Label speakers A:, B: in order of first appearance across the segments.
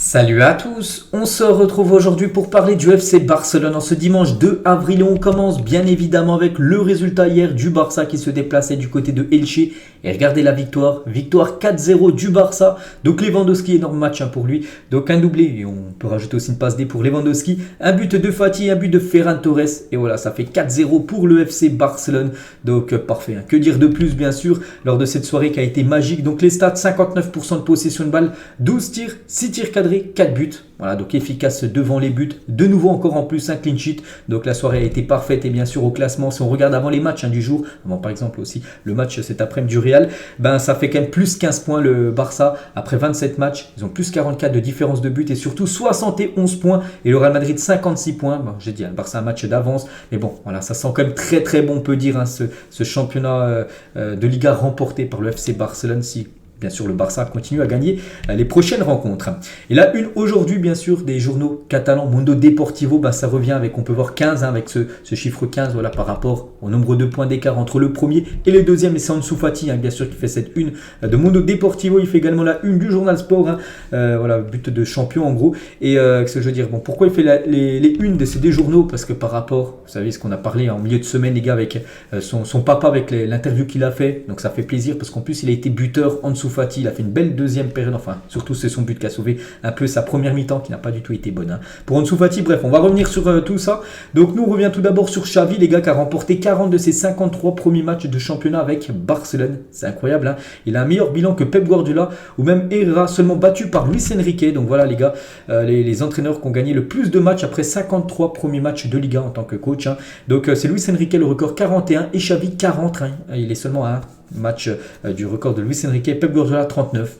A: Salut à tous, on se retrouve aujourd'hui pour parler du FC Barcelone en ce dimanche 2 avril et on commence bien évidemment avec le résultat hier du Barça qui se déplaçait du côté de Elche et regardez la victoire 4-0 du Barça, donc Lewandowski, énorme match pour lui, donc un doublé et on peut rajouter aussi une passe D pour Lewandowski, un but de Fati, un but de Ferran Torres et voilà ça fait 4-0 pour le FC Barcelone, donc parfait, que dire de plus bien sûr lors de cette soirée qui a été magique, donc les stats 59% de possession de balle, 12 tirs, 6 tirs cadrés, 4 buts. Voilà, donc efficace devant les buts. De nouveau encore en plus un clean sheet. Donc la soirée a été parfaite et bien sûr au classement, si on regarde avant les matchs du jour, avant par exemple aussi le match cet après-midi du Real, ça fait quand même plus 15 points le Barça après 27 matchs. Ils ont plus 44 de différence de but et surtout 71 points et le Real Madrid 56 points. Bon, j'ai dit, le Barça a un match d'avance. Mais bon, voilà, ça sent quand même très très bon, on peut dire, ce championnat de Liga remporté par le FC Barcelone. Si bien sûr, le Barça continue à gagner les prochaines rencontres. Et là, une aujourd'hui, bien sûr, des journaux catalans, Mundo Deportivo, ça revient avec, on peut voir 15, avec ce chiffre 15, voilà, par rapport au nombre de points d'écart entre le premier et le deuxième. Et c'est Ansu Fati, bien sûr, qui fait cette une de Mundo Deportivo. Il fait également la une du journal Sport, voilà, but de champion en gros. Et ce que je veux dire, bon, pourquoi il fait les unes de ces deux journaux? Parce que par rapport, vous savez, ce qu'on a parlé en milieu de semaine, les gars, avec son papa, avec l'interview qu'il a fait. Donc ça fait plaisir, parce qu'en plus, il a été buteur en dessous. Fati, il a fait une belle deuxième période, enfin surtout c'est son but qui a sauvé un peu sa première mi-temps qui n'a pas du tout été bonne pour Ansu Fati. Bref, on va revenir sur tout ça. Donc nous on revient tout d'abord sur Xavi, les gars, qui a remporté 40 de ses 53 premiers matchs de championnat avec Barcelone. C'est incroyable, il a un meilleur bilan que Pep Guardiola ou même Herrera, seulement battu par Luis Enrique. Donc voilà les gars, les entraîneurs qui ont gagné le plus de matchs après 53 premiers matchs de Liga en tant que coach. Donc c'est Luis Enrique le record 41 et Xavi 40. Il est seulement à un match du record de Luis Enrique, Pep Guardiola 39.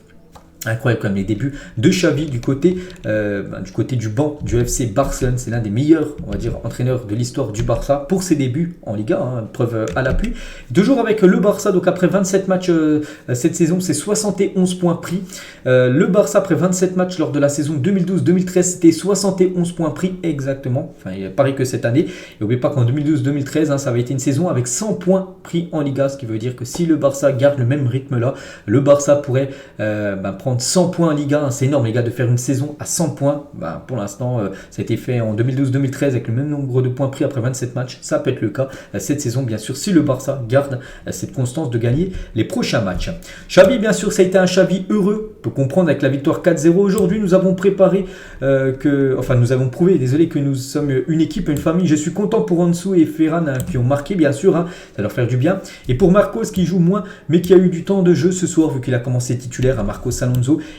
A: Incroyable comme les débuts de Xavi du côté du banc du FC Barcelone. C'est l'un des meilleurs, on va dire, entraîneurs de l'histoire du Barça pour ses débuts en Liga, preuve à l'appui. Toujours avec le Barça, donc après 27 matchs cette saison, c'est 71 points pris. Le Barça après 27 matchs lors de la saison 2012-2013, c'était 71 points pris exactement. Enfin, pareil que cette année. Et n'oubliez pas qu'en 2012-2013, ça avait été une saison avec 100 points pris en Liga, ce qui veut dire que si le Barça garde le même rythme là, le Barça pourrait prendre 100 points en Liga, c'est énorme les gars de faire une saison à 100 points. Pour l'instant, ça a été fait en 2012-2013 avec le même nombre de points pris après 27 matchs. Ça peut être le cas cette saison, bien sûr, si le Barça garde cette constance de gagner les prochains matchs. Xavi, bien sûr, ça a été un Xavi heureux. On peut comprendre avec la victoire 4-0. Aujourd'hui, nous avons nous avons prouvé, que nous sommes une équipe, une famille. Je suis content pour Ansu et Ferran qui ont marqué, bien sûr, ça va leur faire du bien. Et pour Marcos qui joue moins, mais qui a eu du temps de jeu ce soir, vu qu'il a commencé titulaire à Marcos Alonso.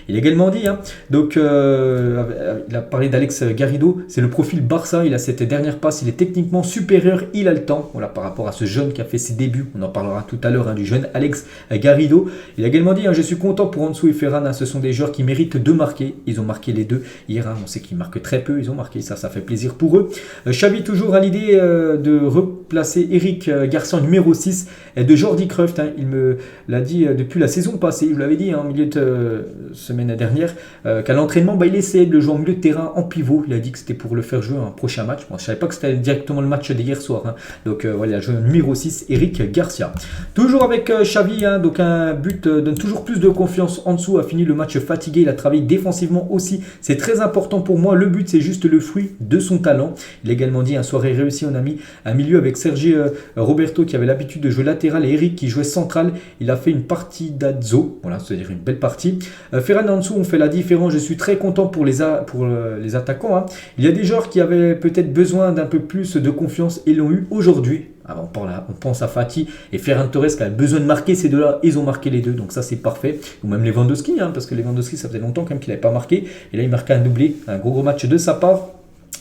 A: Il a également dit, il a parlé d'Alex Garrido, c'est le profil Barça, il a cette dernière passe, il est techniquement supérieur, il a le temps, voilà, par rapport à ce jeune qui a fait ses débuts, on en parlera tout à l'heure du jeune Alex Garrido. Il a également dit, je suis content pour Ansu et Ferran, ce sont des joueurs qui méritent de marquer, ils ont marqué les deux hier, on sait qu'ils marquent très peu, ils ont marqué, ça fait plaisir pour eux. Xavi toujours à l'idée de replacer Eric Garcia numéro 6 et de Jordi Cruyff, il me l'a dit depuis la saison passée, je vous l'avais dit en milieu de semaine dernière, qu'à l'entraînement, il essayait de le jouer en milieu de terrain en pivot. Il a dit que c'était pour le faire jouer un prochain match. Moi, je ne savais pas que c'était directement le match d'hier soir. Donc voilà, il a joué numéro 6, Eric Garcia. Toujours avec Xavi, donc un but donne toujours plus de confiance. Ansu a fini le match fatigué, il a travaillé défensivement aussi. C'est très important pour moi. Le but, c'est juste le fruit de son talent. Il a également dit, soirée réussie, on a mis un milieu avec Sergi Roberto qui avait l'habitude de jouer latéral et Eric qui jouait central. Il a fait une partie d'Azzo, voilà, c'est-à-dire une belle partie. Ferran et Ansu ont fait la différence. Je suis très content pour les attaquants. Il y a des joueurs qui avaient peut-être besoin d'un peu plus de confiance et l'ont eu aujourd'hui. On pense à Fati et Ferran Torres qui avaient besoin de marquer ces deux-là. Ils ont marqué les deux, donc ça c'est parfait. Ou même Lewandowski, parce que Lewandowski ça faisait longtemps quand même qu'il n'avait pas marqué. Et là il marquait un doublé, un gros match de sa part.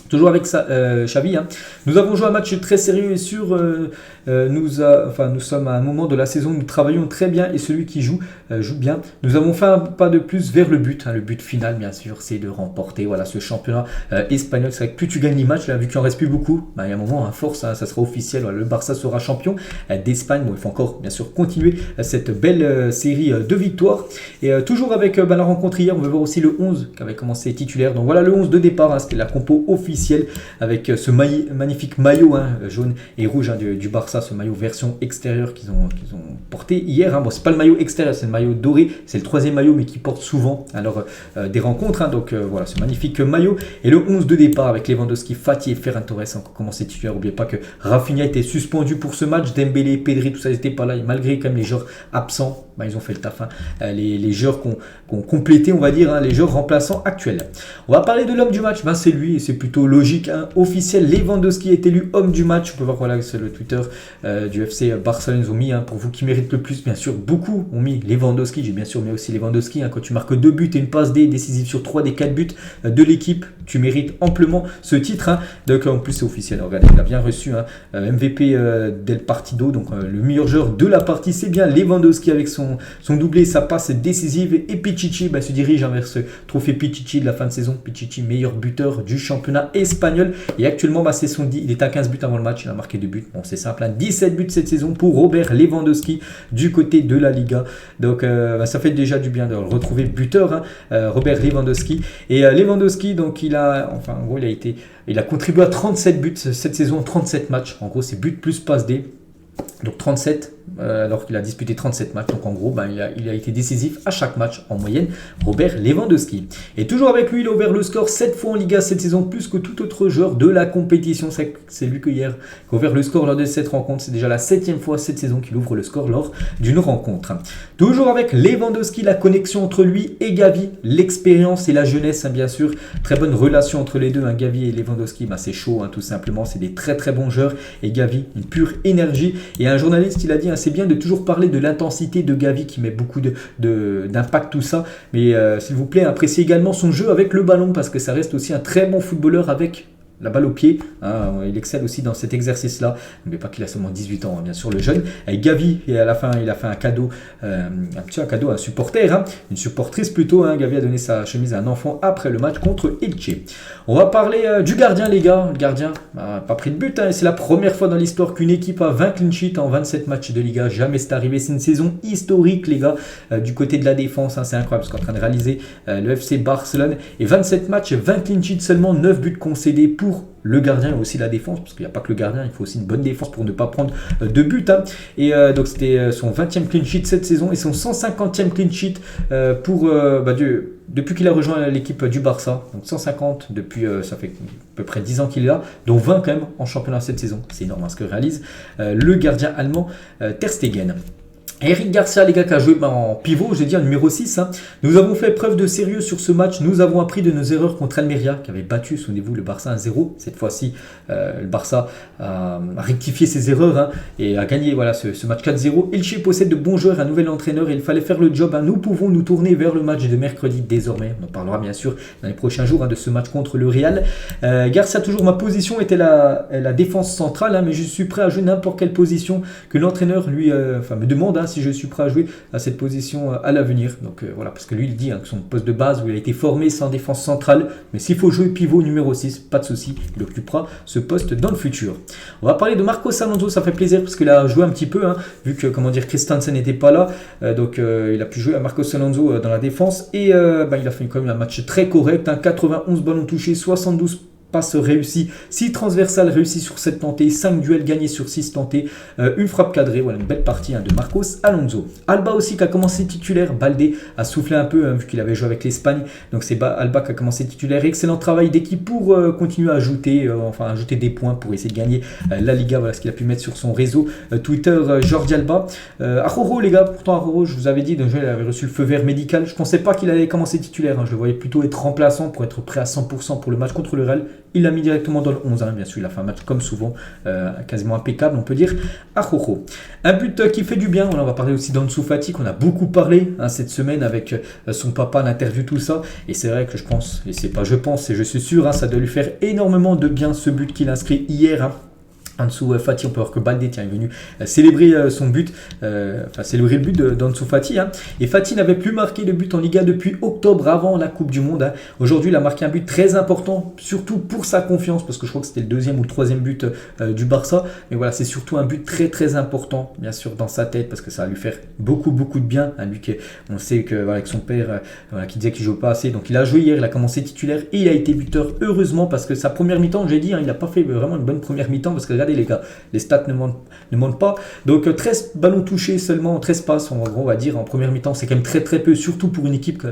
A: Toujours avec Xavi, nous avons joué un match très sérieux et sûr. Nous sommes à un moment de la saison où nous travaillons très bien et celui qui joue bien. Nous avons fait un pas de plus vers le but. Le but final, bien sûr, c'est de remporter ce championnat espagnol. C'est vrai que plus tu gagnes les matchs, vu qu'il en reste plus beaucoup, il y a un moment, à force, ça sera officiel. Le Barça sera champion d'Espagne. Bon, il faut encore, bien sûr, continuer cette belle série de victoires. Et toujours avec la rencontre hier, on veut voir aussi le 11 qui avait commencé titulaire. Donc voilà le 11 de départ, c'était la compo officielle officiel avec ce magnifique maillot jaune et rouge du Barça, ce maillot version extérieure qu'ils ont porté hier. Bon, c'est pas le maillot extérieur, c'est le maillot doré, c'est le 3e maillot mais qui porte souvent alors des rencontres. Donc voilà, ce magnifique maillot. Et le 11 de départ avec Lewandowski, Fati et Ferran Torres ont commencé titulaire. N'oubliez pas que Rafinha était suspendu pour ce match, Dembélé, Pedri, tout ça n'était pas là. Et malgré quand même les joueurs absents, ils ont fait le taf. Les joueurs qui ont complété, on va dire, les joueurs remplaçants actuels. On va parler de l'homme du match. C'est lui et c'est plutôt logique. Officiel, Lewandowski est élu homme du match. On peut voir voilà, sur le Twitter du FC Barcelone. Ils ont mis, pour vous qui méritent le plus, bien sûr, beaucoup ont mis Lewandowski. J'ai bien sûr mis aussi Lewandowski. Quand tu marques 2 buts et une passe décisive sur 3 des 4 buts de l'équipe, tu mérites amplement ce titre. Donc en plus c'est officiel. Regardez, il a bien reçu MVP del Partido, donc le meilleur joueur de la partie. C'est bien Lewandowski avec son doublé, sa passe décisive. Et Pichichi se dirige vers ce trophée Pichichi de la fin de saison. Pichichi, meilleur buteur du championnat espagnol. Et actuellement, il est à 15 buts avant le match. Il a marqué 2 buts. Bon, c'est simple. 17 buts cette saison pour Robert Lewandowski du côté de la Liga. Donc ça fait déjà du bien de le retrouver buteur, Robert Lewandowski. Et Lewandowski, donc il a contribué à 37 buts cette saison, 37 matchs. En gros, c'est but plus passe D. Donc 37, alors qu'il a disputé 37 matchs. Donc en gros, il a été décisif à chaque match en moyenne, Robert Lewandowski. Et toujours avec lui, il a ouvert le score 7 fois en Liga cette saison, plus que tout autre joueur de la compétition. C'est lui qui a ouvert le score lors de cette rencontre. C'est déjà la 7e fois cette saison qu'il ouvre le score lors d'une rencontre. Toujours avec Lewandowski, la connexion entre lui et Gavi, l'expérience et la jeunesse, bien sûr. Très bonne relation entre les deux, Gavi et Lewandowski. C'est chaud, tout simplement. C'est des très très bons joueurs. Et Gavi, une pure énergie. Et un journaliste, il a dit, c'est bien de toujours parler de l'intensité de Gavi qui met beaucoup d'impact, tout ça. Mais s'il vous plaît, appréciez également son jeu avec le ballon parce que ça reste aussi un très bon footballeur avec la balle au pied. Il excelle aussi dans cet exercice-là. N'oubliez pas qu'il a seulement 18 ans, bien sûr, le jeune. Et Gavi, et à la fin, il a fait un cadeau, un cadeau à un supporter, une supportrice plutôt. Gavi a donné sa chemise à un enfant après le match contre Elche. On va parler du gardien, les gars. Le gardien n'a pas pris de but. C'est la première fois dans l'histoire qu'une équipe a 20 clean sheets en 27 matchs de Liga. Jamais c'est arrivé. C'est une saison historique, les gars, du côté de la défense. C'est incroyable ce qu'est en train de réaliser le FC Barcelone. Et 27 matchs, 20 clean sheets seulement, 9 buts concédés pour le gardien et aussi la défense, parce qu'il n'y a pas que le gardien, il faut aussi une bonne défense pour ne pas prendre de but. Et donc c'était son 20e clean sheet cette saison et son 150e clean sheet depuis qu'il a rejoint l'équipe du Barça. Donc 150 depuis, ça fait à peu près 10 ans qu'il est là, dont 20 quand même en championnat cette saison. C'est énorme ce que réalise le gardien allemand Ter Stegen. Eric Garcia, les gars, qui a joué en pivot, je dis en numéro 6. Nous avons fait preuve de sérieux sur ce match. Nous avons appris de nos erreurs contre Almeria, qui avait battu, souvenez-vous, le Barça 1-0. Cette fois-ci, le Barça a rectifié ses erreurs et a gagné ce match 4-0. Elche possède de bons joueurs, un nouvel entraîneur et il fallait faire le job. Nous pouvons nous tourner vers le match de mercredi désormais. On en parlera bien sûr dans les prochains jours de ce match contre le Real. Garcia, toujours ma position était la défense centrale, mais je suis prêt à jouer n'importe quelle position que l'entraîneur lui me demande si je suis prêt à jouer à cette position à l'avenir. Donc voilà, parce que lui il dit que son poste de base où il a été formé sans défense centrale, mais s'il faut jouer pivot numéro 6, pas de souci, il occupera ce poste dans le futur. On va parler de Marcos Alonso, ça fait plaisir parce qu'il a joué un petit peu, vu que Christensen n'était pas là, donc il a pu jouer à Marcos Alonso dans la défense et il a fait quand même un match très correct, 91 ballons touchés, 72 passes réussies, 6 transversales réussies sur 7 tentées, 5 duels gagnés sur 6 tentés, une frappe cadrée. Voilà une belle partie de Marcos Alonso. Alba aussi qui a commencé titulaire. Baldé a soufflé un peu vu qu'il avait joué avec l'Espagne. Donc c'est Alba qui a commencé titulaire. Excellent travail d'équipe pour continuer à ajouter des points pour essayer de gagner la Liga. Voilà ce qu'il a pu mettre sur son réseau Twitter Jordi Alba. Aroro, les gars, pourtant Aroro, je vous avais dit, donc, il avait reçu le feu vert médical. Je ne pensais pas qu'il allait commencer titulaire. Je le voyais plutôt être remplaçant pour être prêt à 100% pour le match contre le Real. Il l'a mis directement dans le 11, bien sûr, il a fait un match comme souvent, quasiment impeccable, on peut dire, à Rojo. Un but qui fait du bien, on va parler aussi d'Ansu Fati, qu'on a beaucoup parlé cette semaine avec son papa, l'interview, tout ça, et c'est vrai que je pense, et c'est pas je pense, et je suis sûr, ça doit lui faire énormément de bien ce but qu'il inscrit hier, En dessous, Fati, on peut voir que Baldé est venu célébrer son but, célébrer le but d'Ansu Fati. Et Fati n'avait plus marqué de but en Liga depuis octobre, avant la Coupe du Monde. Aujourd'hui, il a marqué un but très important, surtout pour sa confiance, parce que je crois que c'était le deuxième ou le troisième but du Barça. Mais voilà, c'est surtout un but très très important, bien sûr, dans sa tête, parce que ça va lui faire beaucoup de bien. Lui, on sait que voilà, avec son père, qui disait qu'il ne jouait pas assez, donc il a joué hier, il a commencé titulaire et il a été buteur, heureusement, parce que sa première mi-temps, j'ai dit, il n'a pas fait vraiment une bonne première mi-temps, parce que regardez les gars, les stats ne mentent pas. Donc 13 ballons touchés seulement, 13 passes en gros, on va dire en première mi-temps, c'est quand même très peu, surtout pour une équipe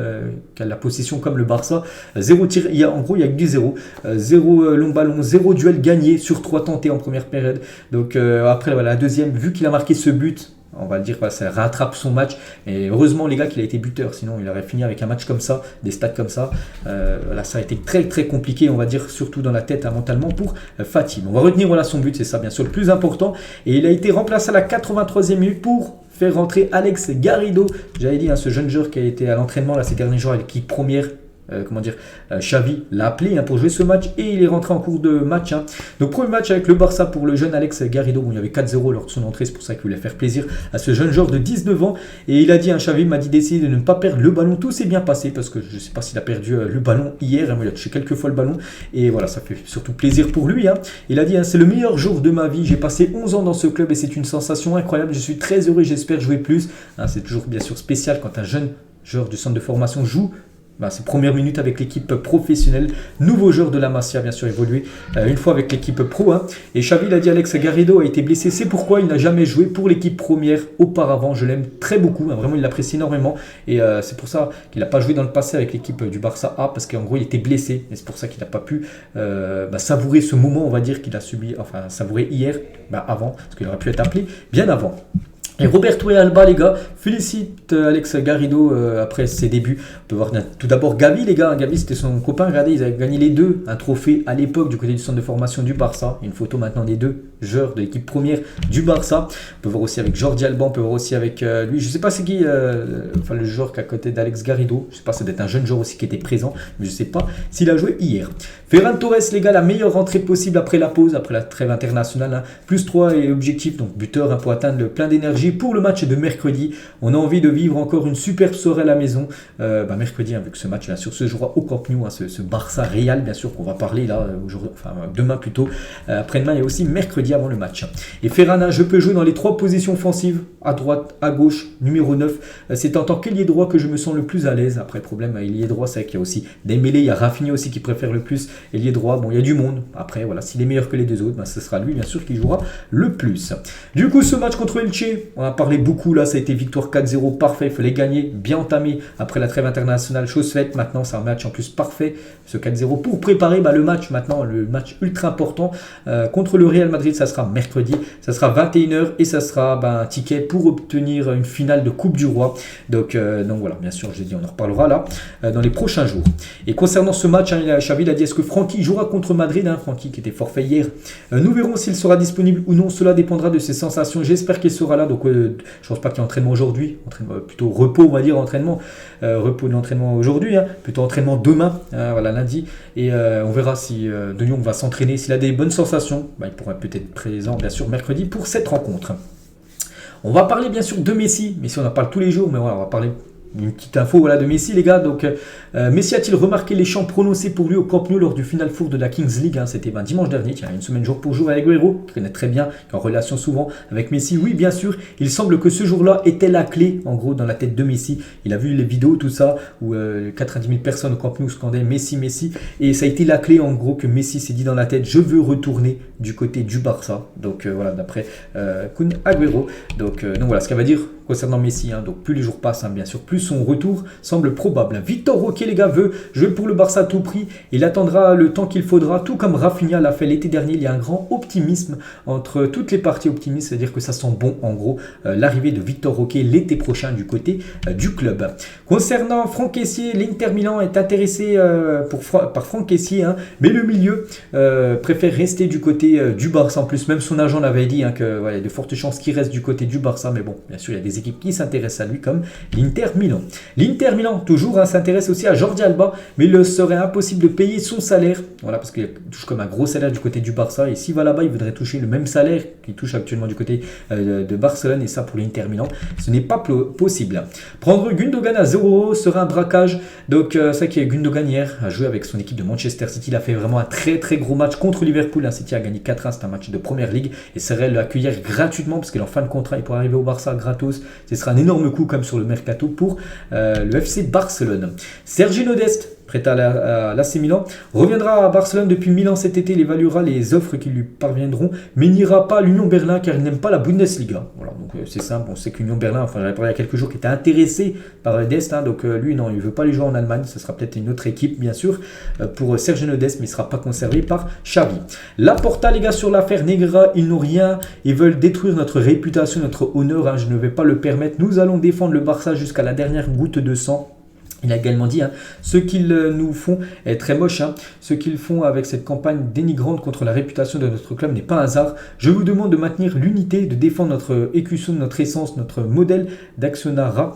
A: qui a la possession comme le Barça. 0 tir, en gros il y a que du 0. 0 long ballon, 0 duel gagné sur 3 tentés en première période. Donc après voilà, la deuxième, vu qu'il a marqué ce but, on va le dire, ça rattrape son match. Et heureusement, les gars, qu'il a été buteur. Sinon, il aurait fini avec un match comme ça, des stats comme ça. Là, ça a été très compliqué, on va dire, surtout dans la tête, mentalement, pour Fati. On va retenir voilà, son but, c'est ça, bien sûr, le plus important. Et il a été remplacé à la 83e minute pour faire rentrer Alex Garrido. J'avais dit, ce jeune joueur qui a été à l'entraînement là, ces derniers jours avec l'équipe première. Xavi l'a appelé pour jouer ce match et il est rentré en cours de match. Donc premier match avec le Barça pour le jeune Alex Garrido. Bon, il y avait 4-0 lors de son entrée, c'est pour ça qu'il voulait faire plaisir à ce jeune joueur de 19 ans. Et il a dit, Xavi m'a dit d'essayer de ne pas perdre le ballon. Tout s'est bien passé parce que je ne sais pas s'il a perdu le ballon hier, mais il a touché quelques fois le ballon. Et voilà, ça fait surtout plaisir pour lui. Il a dit, c'est le meilleur jour de ma vie. J'ai passé 11 ans dans ce club et c'est une sensation incroyable. Je suis très heureux, j'espère jouer plus. C'est toujours bien sûr spécial quand un jeune joueur du centre de formation joue ses premières minutes avec l'équipe professionnelle. Nouveau joueur de la Masia, bien sûr, évolué une fois avec l'équipe pro. Et Xavi, il a dit, Alex Garrido a été blessé. C'est pourquoi il n'a jamais joué pour l'équipe première auparavant. Je l'aime très beaucoup. Vraiment, il l'apprécie énormément. Et c'est pour ça qu'il n'a pas joué dans le passé avec l'équipe du Barça A. Parce qu'en gros, il était blessé. Et c'est pour ça qu'il n'a pas pu savourer ce moment, on va dire, qu'il a subi. Enfin, savourer hier, avant. Parce qu'il aurait pu être appelé bien avant. Et Roberto et Alba, les gars, félicite Alex Garrido après ses débuts. On peut voir tout d'abord Gavi, les gars. Gavi, c'était son copain. Regardez, ils avaient gagné les deux. Un trophée à l'époque du côté du centre de formation du Barça. Une photo maintenant des deux joueurs de l'équipe première du Barça. On peut voir aussi avec Jordi Alba. On peut voir aussi avec lui. Je ne sais pas c'est qui, le joueur qui est à côté d'Alex Garrido. Je ne sais pas, ça doit être un jeune joueur aussi qui était présent. Mais je ne sais pas s'il a joué hier. Ferran Torres, les gars, la meilleure rentrée possible après la pause, après la trêve internationale. Plus 3 et objectif, donc buteur pour atteindre le plein d'énergie. Pour le match de mercredi, on a envie de vivre encore une superbe soirée à la maison. Mercredi, vu que ce match bien sûr se jouera au Camp Nou, ce Barça Real, bien sûr qu'on va parler là aujourd'hui, demain plutôt. Après-demain et aussi mercredi avant le match. Et Ferran, je peux jouer dans les 3 positions offensives, à droite, à gauche, numéro 9. C'est en tant qu'ailier droit que je me sens le plus à l'aise. Après, problème à ailier droit, c'est qu'il y a aussi Dembélé, il y a Rafinha aussi qui préfère le plus ailier droit. Bon, il y a du monde. Après, voilà, s'il est meilleur que les deux autres, ce sera lui bien sûr qui jouera le plus. Du coup, ce match contre Elche, on a parlé beaucoup là, ça a été victoire 4-0, parfait, il fallait gagner, bien entamé après la trêve internationale, chose faite. Maintenant, c'est un match en plus parfait, ce 4-0 pour préparer le match maintenant, le match ultra important contre le Real Madrid. Ça sera mercredi, ça sera 21h et ça sera un ticket pour obtenir une finale de Coupe du Roi. Donc voilà, bien sûr, j'ai dit, on en reparlera là dans les prochains jours. Et concernant ce match, Xavi a dit, est-ce que Francky jouera contre Madrid, Francky qui était forfait hier. Nous verrons s'il sera disponible ou non, cela dépendra de ses sensations. J'espère qu'il sera là, donc je pense pas qu'il y ait entraînement aujourd'hui, plutôt repos, on va dire, entraînement, repos de l'entraînement aujourd'hui, plutôt entraînement demain, lundi, et on verra si De Jong va s'entraîner, s'il a des bonnes sensations, il pourra peut-être être présent bien sûr mercredi pour cette rencontre. On va parler bien sûr de Messi, on en parle tous les jours, mais voilà, on va parler une petite info de Messi, les gars. Donc Messi a-t-il remarqué les chants prononcés pour lui au Camp Nou lors du Final Four de la Kings League? C'était dimanche dernier, il y a une semaine jour pour jour avec Agüero, qui connaît très bien, qui est en relation souvent avec Messi. Oui, bien sûr, il semble que ce jour-là était la clé, en gros, dans la tête de Messi. Il a vu les vidéos, tout ça, où 90 000 personnes au Camp Nou scandaient Messi, Messi. Et ça a été la clé, en gros, que Messi s'est dit dans la tête, je veux retourner du côté du Barça. Donc voilà, d'après Kun Agüero. Donc voilà ce qu'elle va dire concernant Messi. Donc plus les jours passent, bien sûr, plus son retour semble probable. Victor Roque, les gars, veut jouer pour le Barça à tout prix. Il attendra le temps qu'il faudra, tout comme Rafinha l'a fait l'été dernier. Il y a un grand optimisme entre toutes les parties optimistes, c'est-à-dire que ça sent bon, en gros, l'arrivée de Victor Roque l'été prochain du côté du club. Concernant Franck Kessié, l'Inter Milan est intéressé par Franck Kessié, mais le milieu préfère rester du côté du Barça. En plus, même son agent l'avait dit, qu'il y a de fortes chances qu'il reste du côté du Barça, mais bon, bien sûr, il y a des des équipes qui s'intéressent à lui comme l'Inter Milan. L'Inter Milan, toujours, hein, s'intéresse aussi à Jordi Alba, mais il serait impossible de payer son salaire. Voilà, parce qu'il touche comme un gros salaire du côté du Barça. Et s'il va là-bas, il voudrait toucher le même salaire qu'il touche actuellement du côté de Barcelone. Et ça, pour l'Inter Milan, ce n'est pas possible. Prendre Gundogan à 0 € serait un braquage. Donc, ça qui est Gundogan hier a joué avec son équipe de Manchester City. Il a fait vraiment un très très gros match contre Liverpool. City a gagné 4-1. C'est un match de première ligue. Et serait l'accueillir gratuitement parce qu'il est en fin de contrat. Il pourrait arriver au Barça gratos. Ce sera un énorme coup comme sur le mercato pour le FC Barcelone. Sergi Nodeste, prêt à l'AC Milan, reviendra à Barcelone depuis Milan cet été. Il évaluera les offres qui lui parviendront, mais n'ira pas à l'Union Berlin car il n'aime pas la Bundesliga. Voilà, donc c'est simple. On sait qu'Union Berlin, enfin j'avais parlé il y a quelques jours, qui était intéressé par Dest, hein, donc lui non, il ne veut pas les jouer en Allemagne. Ce sera peut-être une autre équipe bien sûr pour Sergi Nodeste, mais il ne sera pas conservé par Xavi. Laporta, les gars, sur l'affaire Negreira, ils n'ont rien, ils veulent détruire notre réputation, notre honneur, hein, je ne vais pas le permettre. Nous allons défendre le Barça jusqu'à la dernière goutte de sang. Il a également dit, hein, ce qu'ils nous font est très moche. Hein. Ce qu'ils font avec cette campagne dénigrante contre la réputation de notre club n'est pas un hasard. Je vous demande de maintenir l'unité, de défendre notre écusson, notre essence, notre modèle d'actionnariat.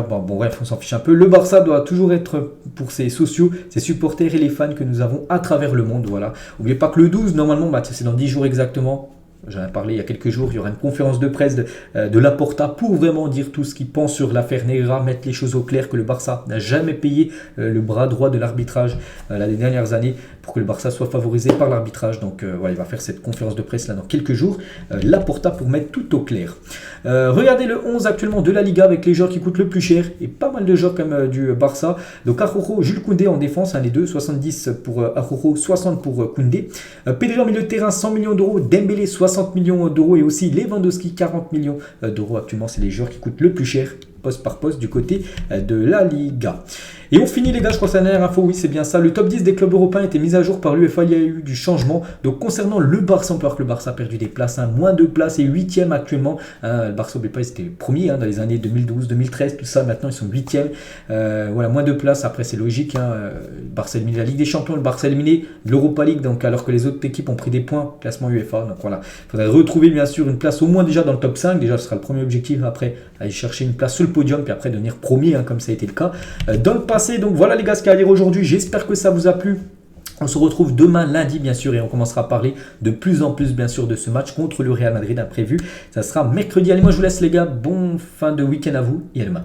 A: Bon, bref, on s'en fiche un peu. Le Barça doit toujours être pour ses sociaux, ses supporters et les fans que nous avons à travers le monde. Voilà. N'oubliez pas que le 12, normalement, c'est dans 10 jours exactement. J'en ai parlé il y a quelques jours, il y aura une conférence de presse de Laporta pour vraiment dire tout ce qu'il pense sur l'affaire Negreira, mettre les choses au clair, que le Barça n'a jamais payé le bras droit de l'arbitrage les dernières années pour que le Barça soit favorisé par l'arbitrage. Donc voilà, il va faire cette conférence de presse là dans quelques jours. Laporta pour mettre tout au clair. Regardez le 11 actuellement de la Liga avec les joueurs qui coûtent le plus cher et pas mal de joueurs comme du Barça. Donc Araujo, Jules Koundé en défense, les deux, 70 pour Araujo, 60 pour Koundé. Pedri en milieu de terrain, 100 millions d'euros, Dembélé 60 millions d'euros et aussi Lewandowski 40 millions d'euros. Actuellement, c'est les joueurs qui coûtent le plus cher poste par poste du côté de la Liga. Et on finit les gars, je crois que c'est la dernière info, oui c'est bien ça, le top 10 des clubs européens a été mis à jour par l'UEFA, il y a eu du changement. Donc concernant le Barça, on peut voir que le Barça a perdu des places, hein, moins de places et 8e actuellement. Le Barça, n'oubliez pas, ils étaient premiers dans les années 2012, 2013, tout ça, maintenant ils sont 8e. Voilà, moins de places, après c'est logique, hein, le Barça a éliminé la Ligue des Champions, le Barça a éliminé l'Europa League, donc alors que les autres équipes ont pris des points, classement UEFA. Donc voilà, il faudrait retrouver bien sûr une place au moins déjà dans le top 5, déjà ce sera le premier objectif, après aller chercher une place sur le podium, puis après devenir premier, hein, comme ça a été le cas dans le passé. Donc voilà les gars ce qu'il y a à dire aujourd'hui, j'espère que ça vous a plu. On se retrouve demain lundi bien sûr et on commencera à parler de plus en plus bien sûr de ce match contre le Real Madrid imprévu. Ça sera mercredi. Allez, moi je vous laisse les gars, bon fin de week-end à vous et à demain.